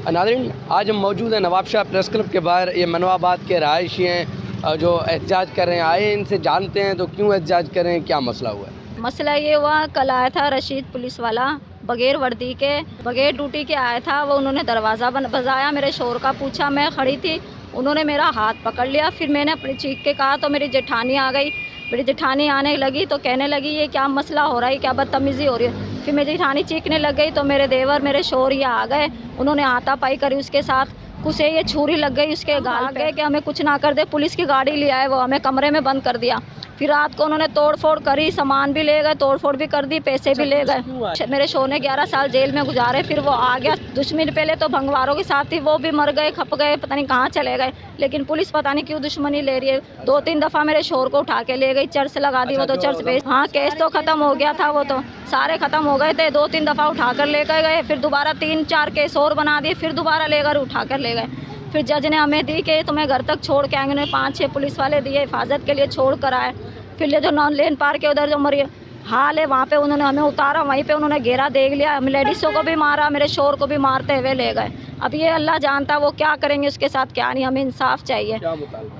नाज़रीन, आज हम मौजूद हैं नवाबशाह प्रेस क्लब के बाहर। ये मनवाबाद के रहायशी हैं जो एहतजाज कर रहे हैं। आए इनसे जानते हैं तो क्यों एहतजाज कर रहे हैं, क्या मसला हुआ है। मसला ये हुआ, कल आया था रशीद पुलिस वाला बगैर वर्दी के, बगैर ड्यूटी के आया था। वो उन्होंने दरवाज़ा बजाया, मेरे शोर का पूछा, मैं खड़ी थी, उन्होंने मेरा हाथ पकड़ लिया। फिर मैंने अपनी चीख के कहा तो मेरी जेठानी आ गई। मेरी जेठानी आने लगी तो कहने लगी ये क्या मसला हो रहा है, क्या बदतमीज़ी हो रही है। फिर मेरी जेठानी चीखने लग गई तो मेरे देवर मेरे शोर ये आ गए, उन्होंने हाथापाई करी उसके साथ। कुछ ये छुरी लग गई उसके गाल पे कि हमें कुछ ना कर दे। पुलिस की गाड़ी ले आए, वो हमें कमरे में बंद कर दिया। फिर रात को उन्होंने तोड़ फोड़ करी, सामान भी ले गए, तोड़ फोड़ भी कर दी, पैसे भी ले गए। मेरे शोर ने 11 साल जेल में गुजारे। फिर वो आ गया दुश्मन, पहले तो भंगवारों के साथ थी, वो भी मर गए, खप गए, पता नहीं कहाँ चले गए। लेकिन पुलिस पता नहीं क्यों दुश्मनी ले रही है। 2-3 दफ़ा मेरे शोर को उठा के ले गई, चर्च लगा दी। वो तो चर्च बेच, हाँ केस तो ख़त्म हो गया था, वो तो सारे ख़त्म हो गए थे। 2-3 दफ़ा उठा कर लेकर गए, फिर दोबारा 3-4 केस और बना दिए, फिर दोबारा लेकर उठा कर ले गए। फिर जज ने हमें दी कि तुम्हें घर तक छोड़ के आएंगे। उन्हें 5-6 पुलिस वाले दिए, हिफाजत के लिए छोड़ कर आए। फिर ले जो नॉन लेन पार्क के उधर जो मरी हाल है, वहाँ पे उन्होंने हमें उतारा, वहीं पे उन्होंने घेरा देख लिया। हम लेडीज़ों को भी मारा, मेरे शोर को भी मारते हुए ले गए। अब ये अल्लाह जानता वो क्या करेंगे उसके साथ, क्या नहीं। हमें इंसाफ चाहिए,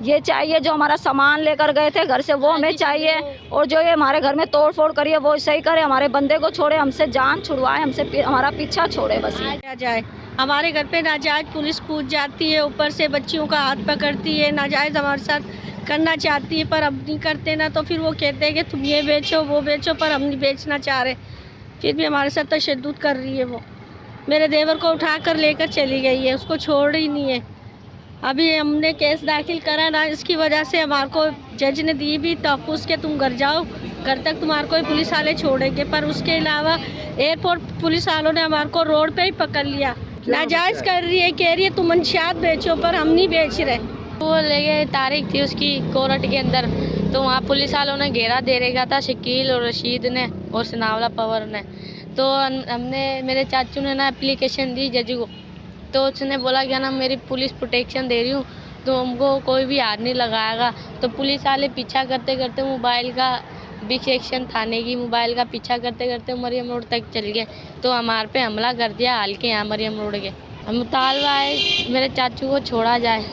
ये चाहिए। जो हमारा सामान लेकर गए थे घर से वो हमें चाहिए, और जो ये हमारे घर में तोड़ फोड़ करिए वो सही करे, हमारे बंदे को छोड़े, हमसे जान छुड़वाए, हमसे हमारा पीछा छोड़े बस। जाए हमारे घर पे नाजायज पुलिस कूद जाती है, ऊपर से बच्चियों का हाथ पकड़ती है, नाजायज हमारे साथ करना चाहती है, पर अब नहीं करते ना। तो फिर वो कहते हैं कि तुम ये बेचो वो बेचो, पर हम नहीं बेचना चाह रहे। फिर भी हमारे साथ तशद्दुद कर रही है। वो मेरे देवर को उठा कर लेकर चली गई है, उसको छोड़ ही नहीं है। अभी हमने केस दाखिल करा ना, इसकी वजह से हमारे को जज ने दी भी तहफ़्फ़ुज़ के तुम घर जाओ, घर तक तुम्हारे को पुलिस वाले छोड़ेंगे। पर उसके अलावा एयरपोर्ट पुलिस वालों ने हमारे को रोड पे ही पकड़ लिया। नाजायज़ कर रही है, कह रही है तुम मंशियात बेचो, पर हम नहीं बेच रहे। वो ले गए, तारीख थी उसकी कोर्ट के अंदर, तो वहाँ पुलिस वालों ने घेरा दे रखा था, शकील और रशीद ने और सनावला पवर ने। तो हमने, मेरे चाचू ने ना एप्लीकेशन दी जज को, तो उसने बोला क्या ना मेरी पुलिस प्रोटेक्शन दे रही हूँ, तो हमको कोई भी हाथ नहीं लगाएगा। तो पुलिस वाले पीछा करते करते मोबाइल का बी सेक्शन थाने की मोबाइल का पीछा करते करते मरियम रोड तक चल गए, तो हमारे पे हमला कर दिया हाल के यहाँ मरियम रोड के। हम मुतालबा है मेरे चाचू को छोड़ा जाए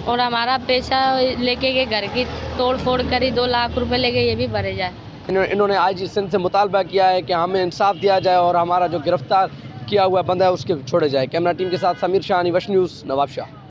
और हमारा पैसा लेके के घर की तोड़ फोड़ करी, 2 लाख रुपए लेके ये भी भरे जाए। इन्होंने आज इस से मुतालबा किया है कि हमें इंसाफ दिया जाए और हमारा जो गिरफ्तार किया हुआ बंदा है उसके छोड़े जाए। कैमरा टीम के साथ समीर शाह, वश न्यूज़, नवाबशाह।